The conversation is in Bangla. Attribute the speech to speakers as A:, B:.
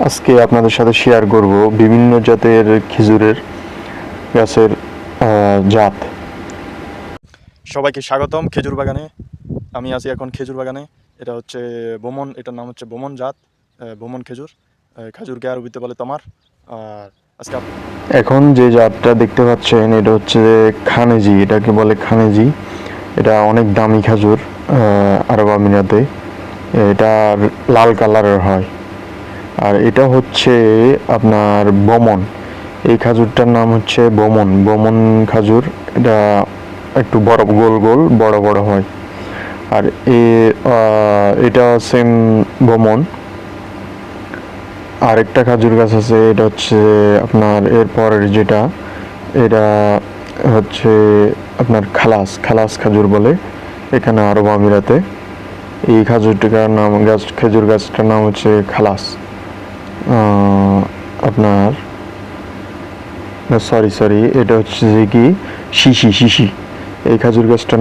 A: আজকে আপনাদের সাথে শেয়ার করব বিভিন্ন জাতের খেজুরের গাছের জাত।
B: সবাইকে স্বাগতম খেজুর বাগানে। আমি আছি এখন খেজুর বাগানে। এটা হচ্ছে বোমন, এটার নাম হচ্ছে বোমন জাত, বোমন খেজুর। খেজুরকে আরবিতে বলে তমার। আর আজকে
A: এখন যে জাতটা দেখতে পাচ্ছেন এটা হচ্ছে খানেজি, এটাকে বলে খানেজি। এটা অনেক দামি খেজুর আরব আমিরাতে। এটা লাল কালারের হয়। আর এটা হচ্ছে আপনার বমন। এই খাজুরটার নাম হচ্ছে বমন, বমন খাজুর। এটা একটু বড়, গোল গোল বড় বড় হয়। আর এটা সেম বমন। আরেকটা খাজুর গাছ আছে, এটা হচ্ছে আপনার এরপরের যেটা, এটা হচ্ছে আপনার খালাস, খালাস খাজুর বলে এখানে আরব আমিরাতে। এই খাজুরটার নাম, খেজুর গাছটার নাম হচ্ছে খালাস। আপনার সরি, এটা হচ্ছে যে কি শিশি, শিশি। এই খাজুর গাছটার